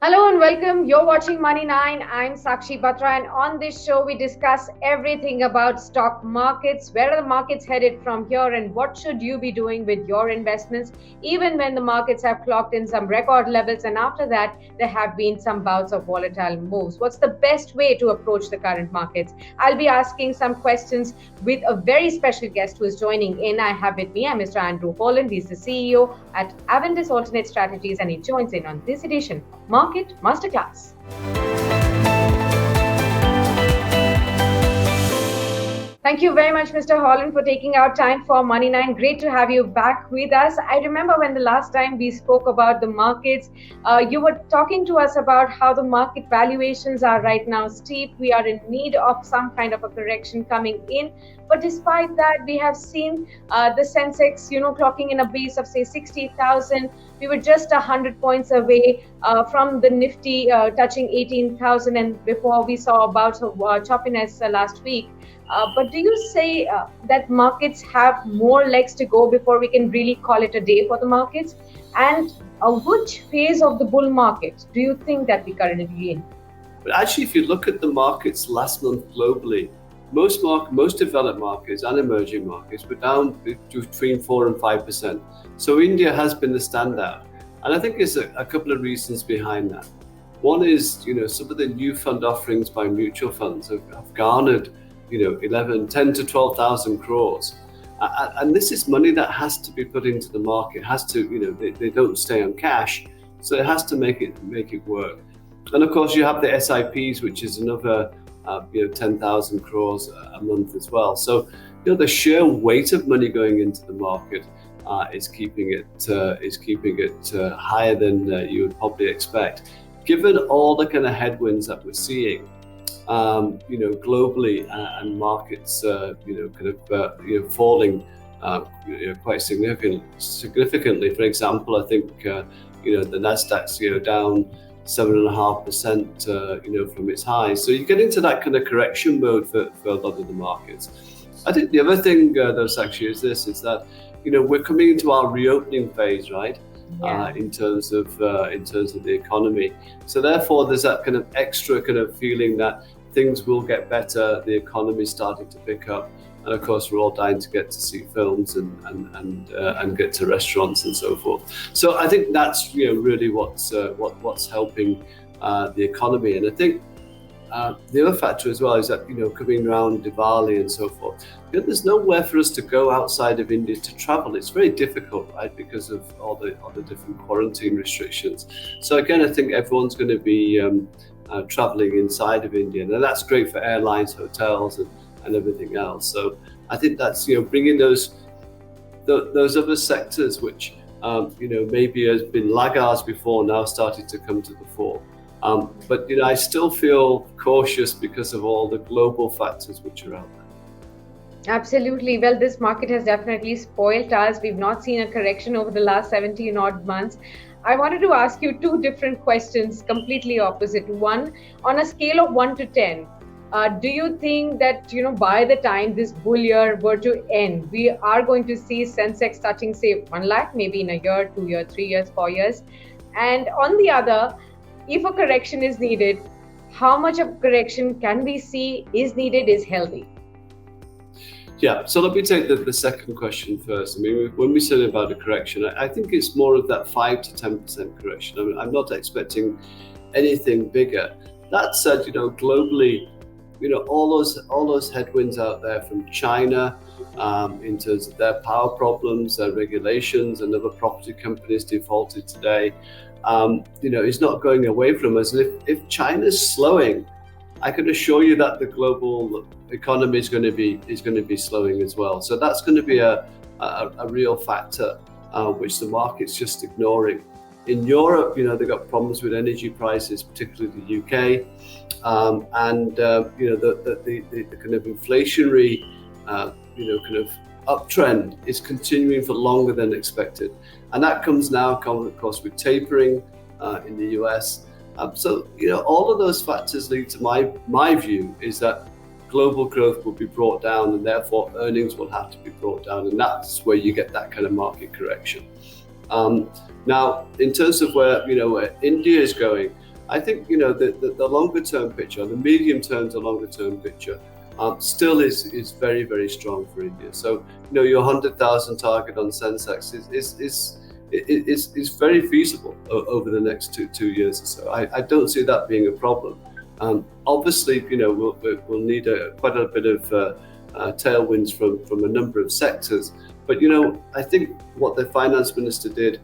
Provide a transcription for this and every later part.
Hello and welcome. You're watching Money 9. I'm Sakshi Batra, and on this show, we discuss everything about stock markets. Where are the markets headed from here, and what should you be doing with your investments, even when the markets have clocked in some record levels, and after that, there have been some bouts of volatile moves. What's the best way to approach the current markets? I'll be asking some questions with a very special guest who is joining in. I have with me Mr. Andrew Holland. He's the CEO at Aventis Alternate Strategies, and he joins in on this edition of Market Masterclass. Thank you very much, Mr. Holland, for taking out time for Money 9. Great to have you back with us. I remember when the last time we spoke about the markets, you were talking to us about how the market valuations are right now steep. We are in need of some kind of a correction coming in. But despite that, we have seen the Sensex, clocking in a base of, say, 60,000. We were just 100 points away from the Nifty touching 18,000. And before we saw about choppiness last week. But do you say that markets have more legs to go before we can really call it a day for the markets? And which phase of the bull market do you think that we currently in? But actually, if you look at the markets last month globally, most developed markets and emerging markets were down between 4 and 5%. So India has been the standout. And I think there's a couple of reasons behind that. One is, some of the new fund offerings by mutual funds have garnered 10 to 12,000 crores. And this is money that has to be put into the market, has to, they don't stay on cash. So it has to make it work. And of course you have the SIPs, which is another 10,000 crores a month as well. So, the sheer weight of money going into the market is keeping it higher than you would probably expect. Given all the kind of headwinds that we're seeing, globally, and markets, falling quite significantly. For example, I think the Nasdaq's down 7.5%, from its highs. So you get into that kind of correction mode for a lot of the markets. I think the other thing that's actually is that we're coming into our reopening phase, right? Yeah. In terms of the economy. So therefore, there's that kind of extra kind of feeling that things will get better. The economy is starting to pick up, and of course, we're all dying to get to see films and get to restaurants and so forth. So I think that's really what's helping the economy. And I think the other factor as well is that coming around Diwali and so forth, there's nowhere for us to go outside of India to travel. It's very difficult, right, because of all the different quarantine restrictions. So again, I think everyone's going to be traveling inside of India, and that's great for airlines, hotels, and everything else. So I think that's bringing those other sectors which maybe has been laggards before, now starting to come to the fore. But I still feel cautious because of all the global factors which are out there. Absolutely. Well, this market has definitely spoiled us. We've not seen a correction over the last 17 odd months. I wanted to ask you two different questions, completely opposite. One, on a scale of 1 to 10, do you think that, by the time this bull year were to end, we are going to see Sensex touching, say, 1 lakh, maybe in a year, 2 years, 3 years, 4 years? And on the other, if a correction is needed, how much of correction can we see is needed, is healthy? Yeah, so let me take the second question first. I mean, when we say about a correction, I think it's more of that 5 to 10% correction. I mean, I'm not expecting anything bigger. That said, globally, all those headwinds out there from China, in terms of their power problems, their regulations, and other property companies defaulted today, is not going away from us. And if China's slowing, I can assure you that the global economy is going to be slowing as well. So that's going to be a real factor, which the market's just ignoring. In Europe, they've got problems with energy prices, particularly the UK, and the kind of inflationary, kind of uptrend is continuing for longer than expected, and that comes now, of course, with tapering in the US. So all of those factors lead to my view is that global growth will be brought down, and therefore earnings will have to be brought down, and that's where you get that kind of market correction. Now, in terms of where India is going, I think the longer term picture, the medium term to longer term picture, still is very, very strong for India. So your 100,000 target on Sensex is very feasible over the next two years or so. I don't see that being a problem. Obviously, we'll need quite a bit of tailwinds from a number of sectors. But I think what the finance minister did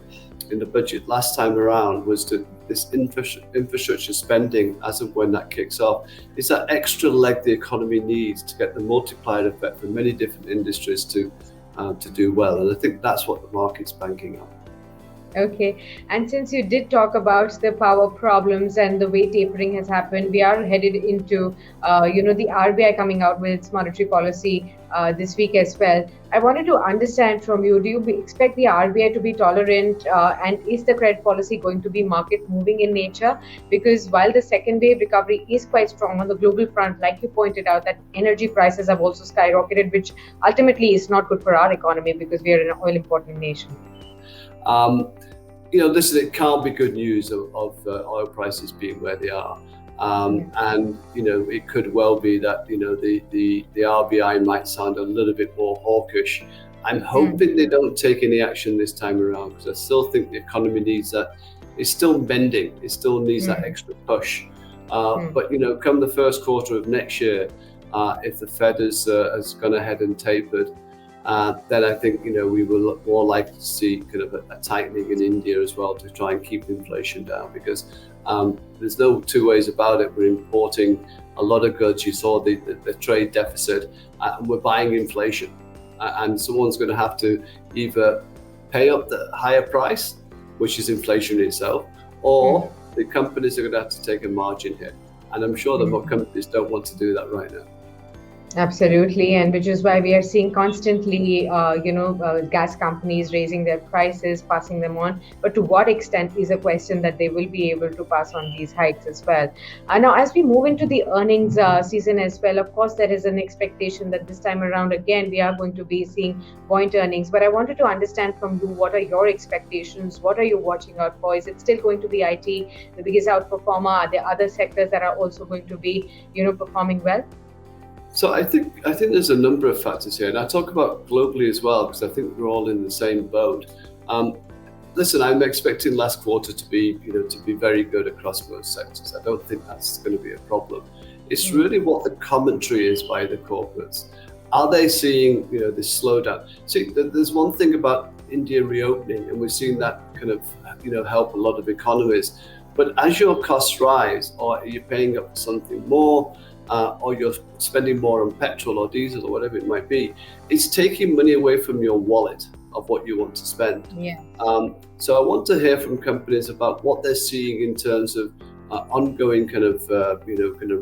in the budget last time around was this infrastructure spending, as of when that kicks off, is that extra leg the economy needs to get the multiplier effect for many different industries to do well. And I think that's what the market's banking on. Okay, and since you did talk about the power problems and the way tapering has happened, we are headed into, the RBI coming out with its monetary policy this week as well. I wanted to understand from you, do you expect the RBI to be tolerant, and is the credit policy going to be market moving in nature? Because while the second wave recovery is quite strong on the global front, like you pointed out, that energy prices have also skyrocketed, which ultimately is not good for our economy because we are an oil importing nation. Listen, it can't be good news of oil prices being where they are. And it could well be that the RBI might sound a little bit more hawkish. I'm hoping they don't take any action this time around, because I still think the economy needs that. It's still bending. It still needs that extra push. But come the first quarter of next year, if the Fed has gone ahead and tapered, then I think we will look more likely to see kind of a tightening in India as well to try and keep inflation down, because there's no two ways about it. We're importing a lot of goods. You saw the trade deficit, and we're buying inflation, and someone's going to have to either pay up the higher price, which is inflation itself, or the companies are going to have to take a margin hit. And I'm sure that more companies don't want to do that right now. Absolutely, and which is why we are seeing constantly, gas companies raising their prices, passing them on. But to what extent is a question that they will be able to pass on these hikes as well. Now, as we move into the earnings season as well, of course, there is an expectation that this time around, again, we are going to be seeing buoyant earnings. But I wanted to understand from you, what are your expectations? What are you watching out for? Is it still going to be IT, the biggest outperformer? Are there other sectors that are also going to be, performing well? So I think there's a number of factors here, and I talk about globally as well, because I think we're all in the same boat. Listen, I'm expecting last quarter to be very good across most sectors. I don't think that's going to be a problem. It's really what the commentary is by the corporates. Are they seeing this slowdown? See, there's one thing about India reopening, and we're seeing that kind of help a lot of economies. But as your costs rise, or you're paying up for something more, or you're spending more on petrol or diesel or whatever it might be, it's taking money away from your wallet of what you want to spend. Yeah. So I want to hear from companies about what they're seeing in terms of ongoing kind of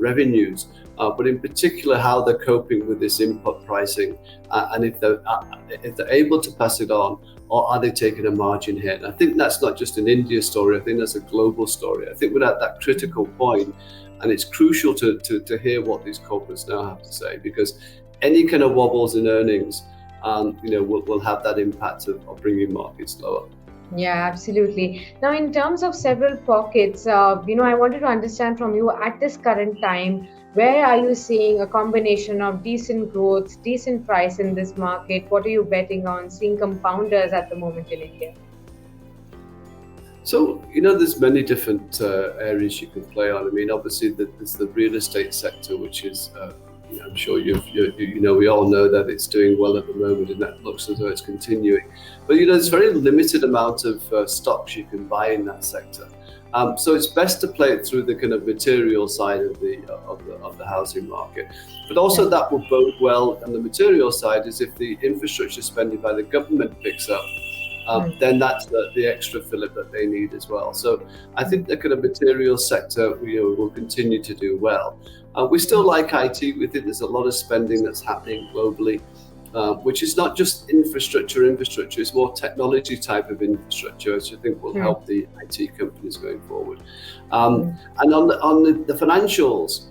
revenues, but in particular how they're coping with this input pricing, and if they're able to pass it on, or are they taking a margin hit? And I think that's not just an India story. I think that's a global story. I think we're at that critical point. And it's crucial to hear what these corporates now have to say, because any kind of wobbles in earnings, will have that impact of bringing markets lower. Yeah, absolutely. Now, in terms of several pockets, I wanted to understand from you at this current time, where are you seeing a combination of decent growth, decent price in this market? What are you betting on, seeing compounders at the moment in India? So, there's many different areas you can play on. I mean, obviously, there's the real estate sector, which is, I'm sure we all know that it's doing well at the moment, and that looks as though it's continuing. But, there's very limited amount of stocks you can buy in that sector. So it's best to play it through the kind of material side of the housing market. But also that will bode well on the material side, is if the infrastructure spending by the government picks up. Then that's the extra fillip that they need as well. So I think the kind of material sector will continue to do well. We still like IT. We think there's a lot of spending that's happening globally, which is not just infrastructure. It's more technology type of infrastructure, which I think will help the IT companies going forward. And on the financials,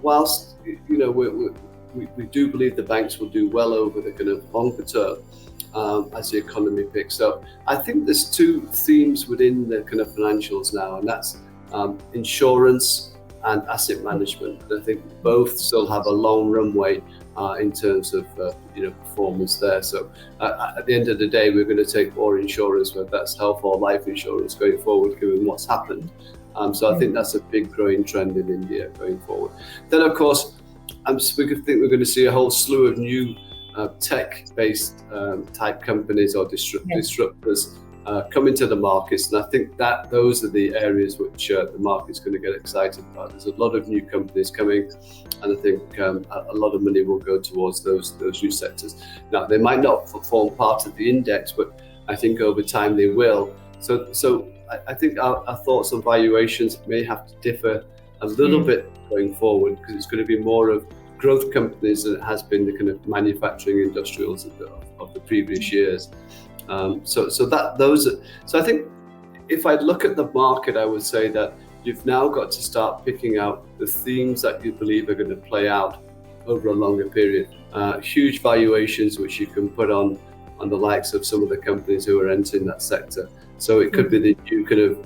whilst we do believe the banks will do well over the kind of longer term, as the economy picks up. I think there's two themes within the kind of financials now, and that's insurance and asset management. And I think both still have a long runway in terms of performance there. So at the end of the day, we're going to take more insurance, whether that's health or life insurance, going forward, given what's happened. So I think that's a big growing trend in India going forward. Then, of course, we think we're going to see a whole slew of new tech-based type companies or disruptors come into the markets, and I think that those are the areas which the market's going to get excited about. There's a lot of new companies coming, and I think a lot of money will go towards those new sectors. Now, they might not form part of the index, but I think over time they will. So I think our thoughts on valuations may have to differ a little bit going forward, because it's going to be more of growth companies than it has been the kind of manufacturing industrials of the previous years. So I think if I look at the market, I would say that you've now got to start picking out the themes that you believe are going to play out over a longer period. Huge valuations which you can put on the likes of some of the companies who are entering that sector. So it could be the new kind of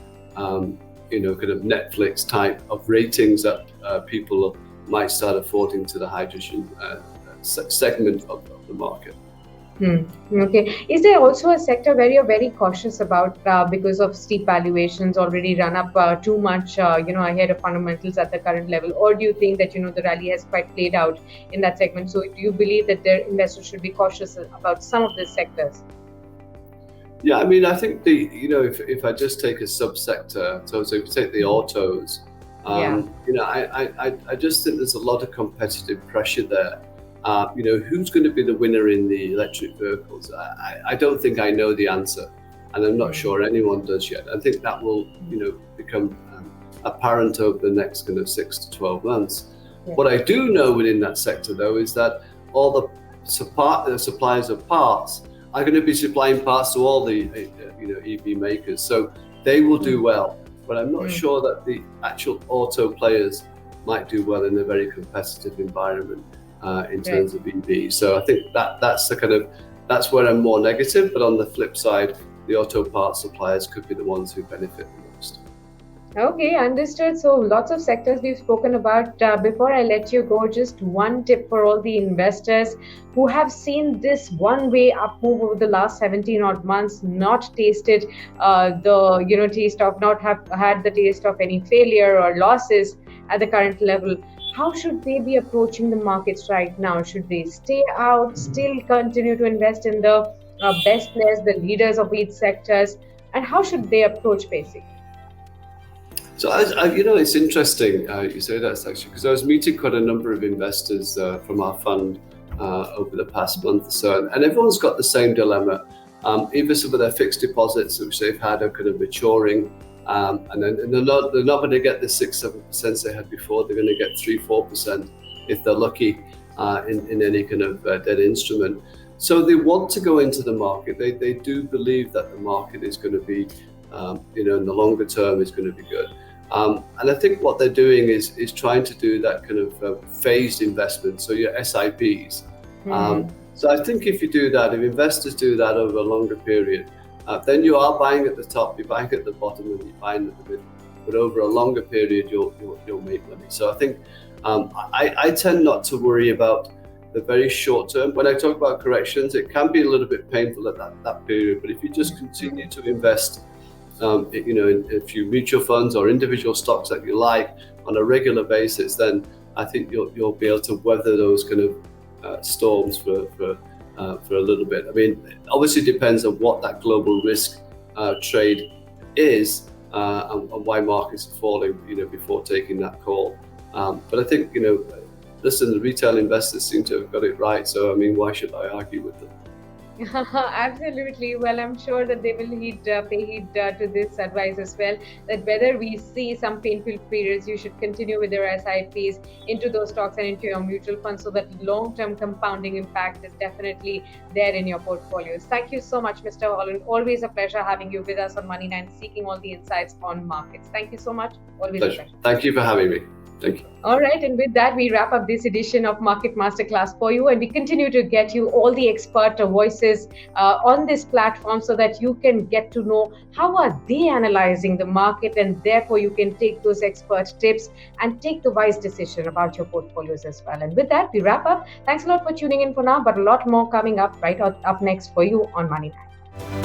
Netflix type of ratings that people might start affording to the hydrogen segment of the market. Okay. Is there also a sector where you're very cautious about because of steep valuations already run up too much, ahead of fundamentals at the current level? Or do you think that, the rally has quite played out in that segment? So do you believe that their investors should be cautious about some of these sectors? Yeah, I mean, I think if I just take a subsector, so if you take the autos, I just think there's a lot of competitive pressure there. Who's going to be the winner in the electric vehicles? I don't think I know the answer, and I'm not sure anyone does yet. I think that will, become apparent over the next kind of 6 to 12 months. Yeah. What I do know within that sector, though, is that all the suppliers of parts are going to be supplying parts to all the EV makers, so they will do well. But I'm not sure that the actual auto players might do well in a very competitive environment. In terms of EV. So I think that's where I'm more negative, but on the flip side, the auto parts suppliers could be the ones who benefit the most. Okay, understood. So lots of sectors we've spoken about. Before I let you go, just one tip for all the investors who have seen this one-way up move over the last 17 odd months, not tasted the taste of, not have had the taste of any failure or losses at the current level. How should they be approaching the markets right now? Should they stay out, still continue to invest in the best players, the leaders of each sectors, and how should they approach basically? So, it's interesting you say that, actually, because I was meeting quite a number of investors from our fund over the past month or so, and everyone's got the same dilemma. Either some of their fixed deposits, which they've had, are kind of maturing, and they're not going to get the 6-7% they had before. They're going to get 3-4% if they're lucky in any kind of debt instrument. So they want to go into the market. They do believe that the market is going to be, in the longer term, is going to be good. And I think what they're doing is trying to do that kind of phased investment. So your SIPs. So I think if you do that, if investors do that over a longer period, then you are buying at the top, you're buying at the bottom, and you're buying at the middle. But over a longer period, you'll make money. So I think I tend not to worry about the very short term. When I talk about corrections, it can be a little bit painful at that period. But if you just continue to invest, in a few mutual funds or individual stocks that you like on a regular basis, then I think you'll be able to weather those kind of storms for a little bit. I mean, obviously it depends on what that global risk trade is and why markets are falling, before taking that call. But I think, listen, the retail investors seem to have got it right. So, I mean, why should I argue with them? Absolutely. Well, I'm sure that they will pay heed to this advice as well, that whether we see some painful periods, you should continue with your SIPs into those stocks and into your mutual funds, so that long-term compounding impact is definitely there in your portfolios. Thank you so much, Mr. Holland. Always a pleasure having you with us on Money9, seeking all the insights on markets. Thank you so much. Always a pleasure. Thank you for having me. Thank you. All right, and with that, we wrap up this edition of Market Masterclass for you, and we continue to get you all the expert voices on this platform so that you can get to know how are they analyzing the market, and therefore you can take those expert tips and take the wise decision about your portfolios as well. And with that, we wrap up. Thanks a lot for tuning in for now, but a lot more coming up right up next for you on Money Time.